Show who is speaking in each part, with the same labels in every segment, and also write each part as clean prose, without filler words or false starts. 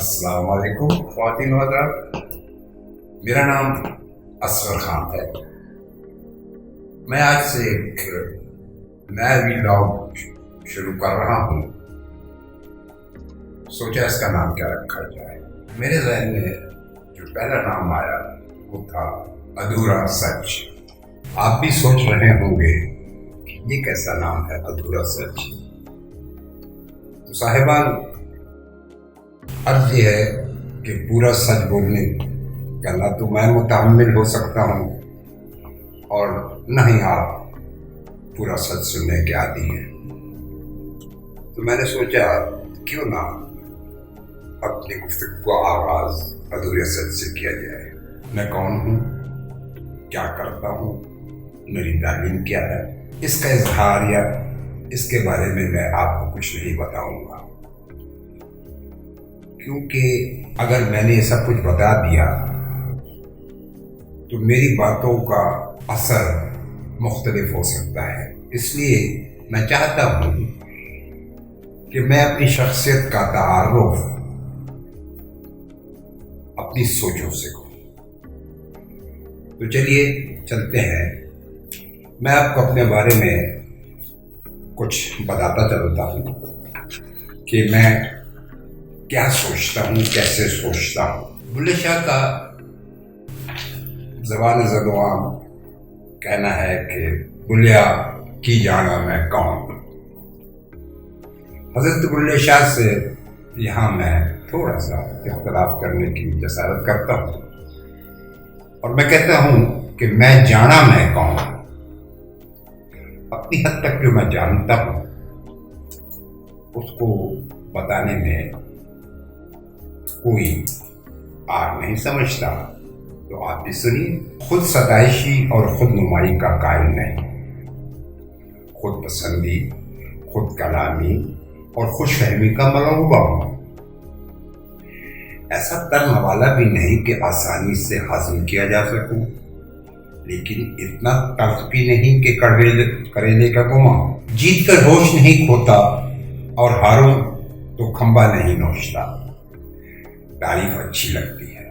Speaker 1: السلام علیکم خواتین و حضرات، میرا نام اصغر خان ہے۔ میں آج سے ایک نیا ویلاگ شروع کر رہا ہوں۔ سوچا اس کا نام کیا رکھا جائے۔ میرے ذہن میں جو پہلا نام آیا وہ تھا ادھورا سچ۔ آپ بھی سوچ رہے ہوں گے کہ یہ کیسا نام ہے ادھورا سچ۔ تو صاحبان، عرض یہ ہے کہ پورا سچ بولنے کا نہ تو میں متحمل ہو سکتا ہوں اور نہ ہی آپ پورا سچ سننے کے عادی ہیں۔ تو میں نے سوچا کیوں نہ اپنی گفتگو کا آغاز ادھورے سچ سے کیا جائے۔ میں کون ہوں، کیا کرتا ہوں، میری تعلیم کیا ہے، اس کا اظہار یا اس کے بارے میں آپ کو کچھ نہیں بتاؤں گا، کیونکہ اگر میں نے یہ سب کچھ بتا دیا تو میری باتوں کا اثر مختلف ہو سکتا ہے۔ اس لیے میں چاہتا ہوں کہ میں اپنی شخصیت کا تعارف اپنی سوچوں سے کروں۔ تو چلیے چلتے ہیں، میں آپ کو اپنے بارے میں کچھ بتاتا چلتا ہوں کہ میں کیا سوچتا ہوں، کیسے سوچتا ہوں۔ بلے شاہ کا زبان زدوام کہنا ہے کہ بلیا کی جانا میں کون۔ حضرت بلے شاہ سے یہاں میں تھوڑا سا اختلاف کرنے کی جسارت کرتا ہوں اور میں کہتا ہوں کہ میں جانا میں کون۔ اپنی حد تک جو میں جانتا ہوں اس کو بتانے میں کوئی آر نہیں سمجھتا، تو آپ بھی سنیے۔ خود ستائشی اور خود نمائی کا قائل نہیں، خود پسندی، خود کلامی اور خوش فہمی کا ملغوبہ ہوں۔ ایسا کرنے والا بھی نہیں کہ آسانی سے ہضم کیا جا سکوں، لیکن اتنا تلخ بھی نہیں کہ کریلے کا گما۔ جیت کر ہوش نہیں کھوتا اور ہاروں تو کھمبا نہیں نوچتا۔ تعریف اچھی لگتی ہے،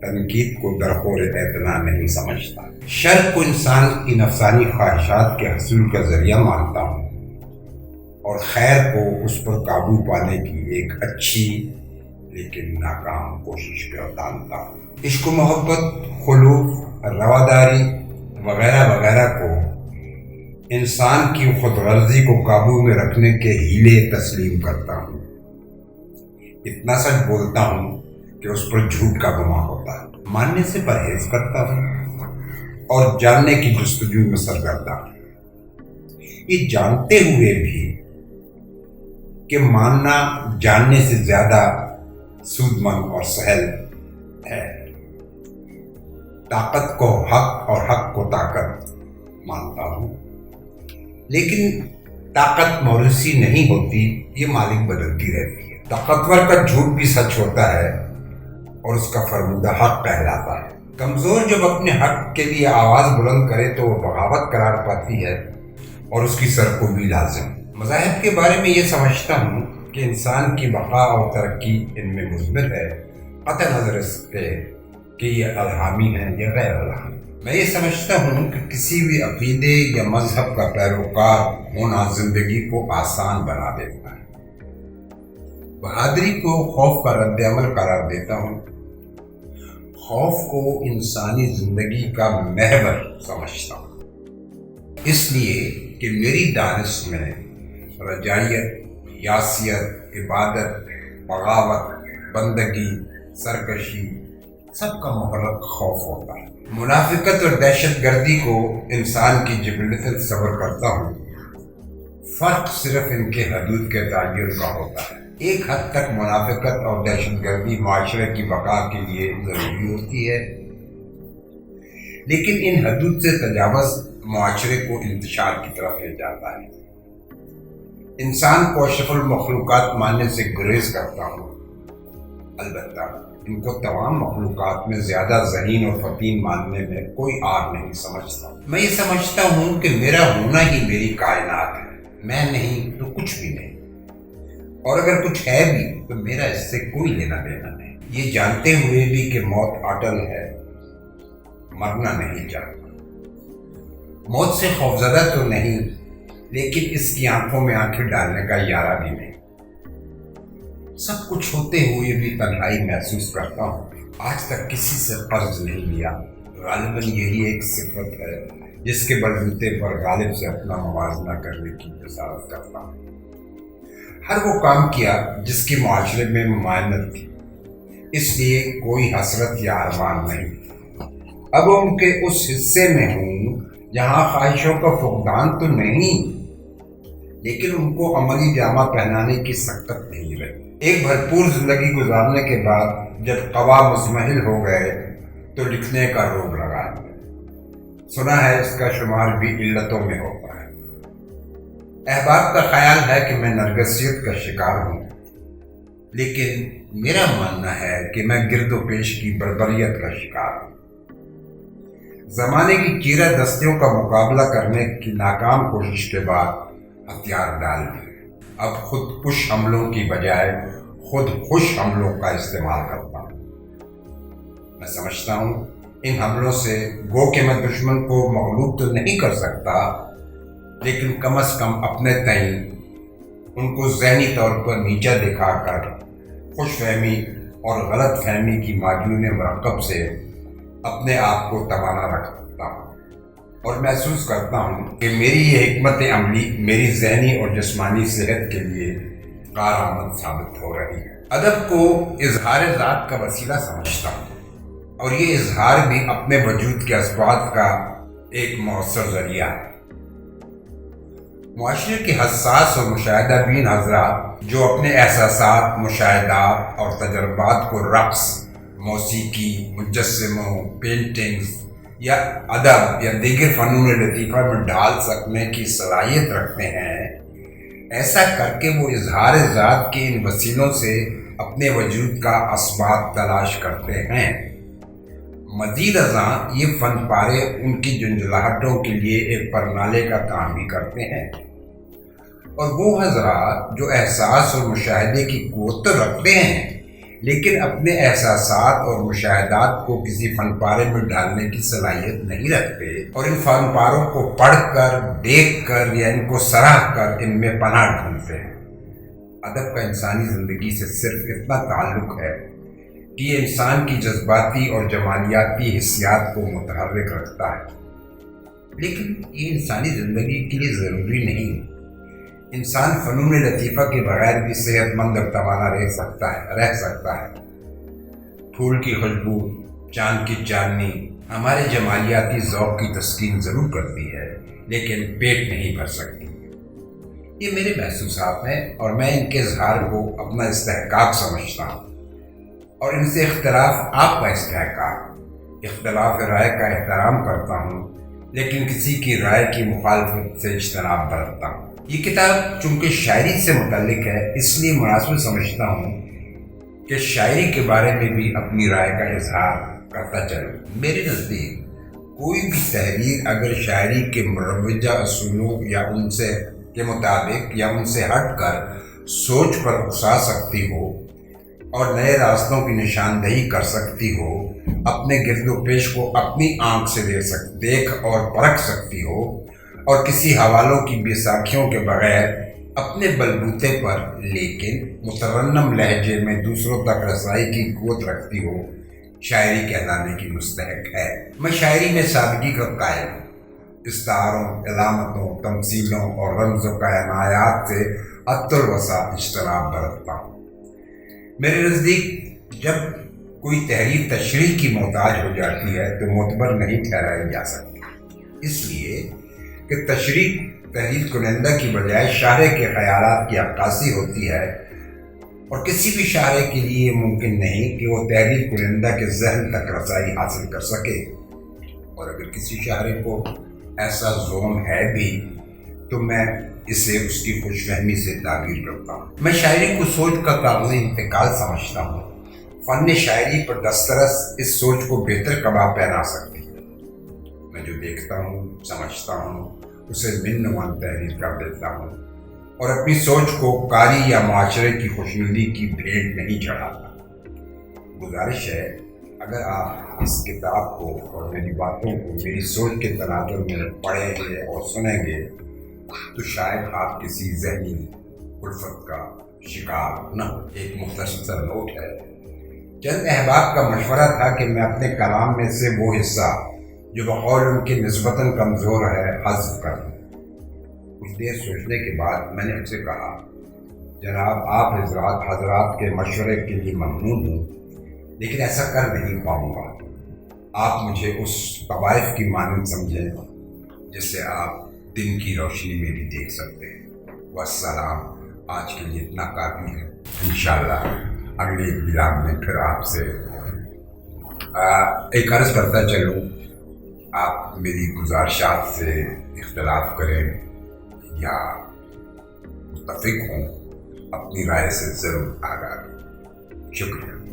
Speaker 1: تنقید کو درخور اعتنا نہیں سمجھتا۔ شر کو انسان کی نفسانی خواہشات کے حصول کا ذریعہ مانتا ہوں اور خیر کو اس پر قابو پانے کی ایک اچھی لیکن ناکام کوشش کا جانتا ہوں۔ عشق و محبت، خلوص، رواداری وغیرہ وغیرہ کو انسان کی خود غرضی کو قابو میں رکھنے کے ہیلے تسلیم کرتا ہوں۔ اتنا سچ بولتا ہوں کہ اس پر جھوٹ کا گما ہوتا ہے۔ ماننے سے پرہیز کرتا ہوں اور جاننے کی جستجو میں سرگردہ ہوں، یہ جانتے ہوئے بھی کہ ماننا جاننے سے زیادہ سود مند اور سہل ہے۔ طاقت کو حق اور حق کو طاقت مانتا ہوں، لیکن طاقت موروثی نہیں ہوتی، یہ مالک بدلتی رہتی ہے۔ طاقتور کا جھوٹ بھی سچ ہوتا ہے اور اس کا فرمودہ حق کہلاتا ہے۔ کمزور جب اپنے حق کے لیے آواز بلند کرے تو وہ بغاوت قرار پاتی ہے اور اس کی سرکوبی لازم۔ مذاہب کے بارے میں یہ سمجھتا ہوں کہ انسان کی بقا اور ترقی ان میں مضمر ہے، قطع نظر اس پہ کہ یہ الہامی ہے یا غیر الہامی۔ میں یہ سمجھتا ہوں کہ کسی بھی عقیدے یا مذہب کا پیروکار ہونا زندگی کو آسان بنا دیتا ہے۔ بہادری کو خوف کا رد عمل قرار دیتا ہوں۔ خوف کو انسانی زندگی کا محور سمجھتا ہوں، اس لیے کہ میری دانش میں رجائیت، یاسیت، عبادت، بغاوت، بندگی، سرکشی سب کا محرک خوف ہوتا ہے۔ منافقت اور دہشت گردی کو انسان کی جبلت تصور کرتا ہوں، فرق صرف ان کے حدود کے تعین کا ہوتا ہے۔ ایک حد تک منافقت اور دہشت گردی معاشرے کی بقا کے لیے ضروری ہوتی ہے، لیکن ان حدود سے تجاوز معاشرے کو انتشار کی طرف لے جاتا ہے۔ انسان کو اشرف المخلوقات ماننے سے گریز کرتا ہوں، البتہ ان کو تمام مخلوقات میں زیادہ ذہین اور فطین ماننے میں کوئی آر نہیں سمجھتا۔ میں یہ سمجھتا ہوں کہ میرا ہونا ہی میری کائنات ہے، میں نہیں تو کچھ بھی نہیں۔ اور اگر کچھ ہے بھی تو میرا اس سے کوئی لینا دینا نہیں، یہ جانتے ہوئے بھی کہ موت اٹل ہے، مرنا نہیں چاہتا۔ موت سے خوفزدہ تو نہیں، لیکن اس کی آنکھوں میں آنکھیں ڈالنے کا ارادہ بھی نہیں۔ سب کچھ ہوتے ہوئے بھی تنہائی محسوس کرتا ہوں۔ آج تک کسی سے قرض نہیں لیا، غالباً یہی ایک صفت ہے جس کے بلبوتے پر غالب سے اپنا موازنہ کرنے کی جسارت کرتا ہوں۔ ہر وہ کام کیا جس کی معاشرے میں ممانعت تھی، اس لیے کوئی حسرت یا ارمان نہیں۔ اب ان کے اس حصے میں ہوں جہاں خواہشوں کا فقدان تو نہیں، لیکن ان کو عملی جامہ پہنانے کی سخت نہیں رہی۔ ایک بھرپور زندگی گزارنے کے بعد جب قوا مزمحل ہو گئے تو لکھنے کا روگ لگا۔ سنا ہے اس کا شمار بھی علتوں میں ہوتا ہے۔ احباب کا خیال ہے کہ میں نرگسیت کا شکار ہوں، لیکن میرا ماننا ہے کہ میں گرد و پیش کی بربریت کا شکار ہوں۔ زمانے کی چیرہ دستیوں کا مقابلہ کرنے کی ناکام کوشش کے بعد ہتھیار ڈال دیے۔ اب خود کش حملوں کی بجائے خود خوش حملوں کا استعمال کرتا ہوں۔ میں سمجھتا ہوں ان حملوں سے گو کہ میں دشمن کو مغلوب تو نہیں کر سکتا، لیکن کم از کم اپنے تئیں ان کو ذہنی طور پر نیچا دکھا کر خوش فہمی اور غلط فہمی کی معجون مرکب سے اپنے آپ کو توانا رکھ سکتا ہوں، اور محسوس کرتا ہوں کہ میری یہ حکمت عملی میری ذہنی اور جسمانی صحت کے لیے کارآمد ثابت ہو رہی ہے۔ ادب کو اظہار ذات کا وسیلہ سمجھتا ہوں، اور یہ اظہار بھی اپنے وجود کے اسباب کا ایک مؤثر ذریعہ ہے۔ معاشرے کے حساس اور مشاہدہ بین حضرات جو اپنے احساسات، مشاہدات اور تجربات کو رقص، موسیقی، مجسموں، پینٹنگز یا ادب یا دیگر فنون لطیفہ میں ڈھال سکنے کی صلاحیت رکھتے ہیں، ایسا کر کے وہ اظہار ذات کے ان وسیلوں سے اپنے وجود کا اسباب تلاش کرتے ہیں۔ مزید ازاں یہ فن پارے ان کی جنجلاہٹوں کے لیے ایک پرنالے کا کام بھی کرتے ہیں، اور وہ حضرات جو احساس اور مشاہدے کی قوت تو رکھتے ہیں، لیکن اپنے احساسات اور مشاہدات کو کسی فن پارے میں ڈالنے کی صلاحیت نہیں رکھتے، اور ان فن پاروں کو پڑھ کر، دیکھ کر یا ان کو سراہ کر ان میں پناہ ڈھونڈتے ہیں۔ ادب کا انسانی زندگی سے صرف اتنا تعلق ہے کہ یہ انسان کی جذباتی اور جمالیاتی حسیات کو متحرک رکھتا ہے، لیکن یہ انسانی زندگی کے لیے ضروری نہیں۔ انسان فنون لطیفہ کے بغیر بھی صحت مند اور توانا رہ سکتا ہے۔ پھول کی خوشبو، چاند کی چاندنی ہمارے جمالیاتی ذوق کی تسکین ضرور کرتی ہے، لیکن پیٹ نہیں بھر سکتی۔ یہ میرے محسوسات ہیں، اور میں ان کے اظہار کو اپنا استحقاق سمجھتا ہوں، اور ان سے اختلاف آپ کا استحقاق۔ اختلاف رائے کا احترام کرتا ہوں، لیکن کسی کی رائے کی مخالفت سے اجتناب برتتا ہوں۔ یہ کتاب چونکہ شاعری سے متعلق ہے، اس لیے مناسب سمجھتا ہوں کہ شاعری کے بارے میں بھی اپنی رائے کا اظہار کرتا چلوں۔ میرے نزدیک کوئی بھی تحریر اگر شاعری کے مروجہ اصولوں یا ان سے کے مطابق یا ان سے ہٹ کر سوچ پر اکسا سکتی ہو اور نئے راستوں کی نشاندہی کر سکتی ہو، اپنے گرد و پیش کو اپنی آنکھ سے دیکھ اور پرکھ سکتی ہو، اور کسی حوالوں کی بیساکھیوں کے بغیر اپنے بلبوتے پر لیکن مترنم لہجے میں دوسروں تک رسائی کی قوت رکھتی ہو، شاعری کہلانے کی مستحق ہے۔ میں شاعری میں سادگی کا قائل ہوں۔ استعاروں، علامتوں، تمثیلوں اور رمز و کائنات سے حد الوسع اجتناب برتتا ہوں۔ میرے نزدیک جب کوئی تحریر تشریح کی محتاج ہو جاتی ہے تو معتبر نہیں ٹھہرائی جا سکتی، اس لیے کہ تشریح تحریر کنندہ کی بجائے شاعر کے خیالات کی عکاسی ہوتی ہے، اور کسی بھی شاعر کے لیے یہ ممکن نہیں کہ وہ تحریر کنندہ کے ذہن تک رسائی حاصل کر سکے، اور اگر کسی شاعر کو ایسا ذوق ہے بھی تو میں اسے اس کی خوش فہمی سے تعبیر کرتا ہوں۔ میں شاعری کو سوچ کا کاغذی انتقال سمجھتا ہوں۔ فن شاعری پر دسترس اس سوچ کو بہتر کباب پہنا سکتی ہے۔ میں جو دیکھتا ہوں، سمجھتا ہوں، اسے من نوان تحریر کر دیتا ہوں، اور اپنی سوچ کو قاری یا معاشرے کی خوشنودی کی بھیٹ نہیں چڑھاتا۔ گزارش ہے اگر آپ اس کتاب کو اور میری باتوں کو میری سوچ کے تناظر میں پڑھیں گے اور سنیں گے تو شاید آپ کسی ذہنی الفت کا شکار نہ ہو۔ ایک مختصر نوٹ ہے، چند احباب کا مشورہ تھا کہ میں اپنے کلام میں سے وہ حصہ جو بقول ان کے نسبتاً کمزور ہے حذف کر دوں۔ کچھ دیر سوچنے کے بعد میں نے ان سے کہا، جناب آپ حضرات کے مشورے کے لیے ممنون ہوں، لیکن ایسا کر نہیں پاؤں گا۔ آپ مجھے اس طوائف کی مانند سمجھیں جس سے آپ دن کی روشنی میں بھی دیکھ سکتے ہیں۔ والسلام، آج کے لیے اتنا کافی ہے۔ انشاءاللہ اگلی بلاگ میں پھر آپ سے ایک عرض کرتا چلوں، آپ میری گزارشات سے اختلاف کریں یا متفق ہوں، اپنی رائے سے ضرور آگاہ دیں۔ شکریہ۔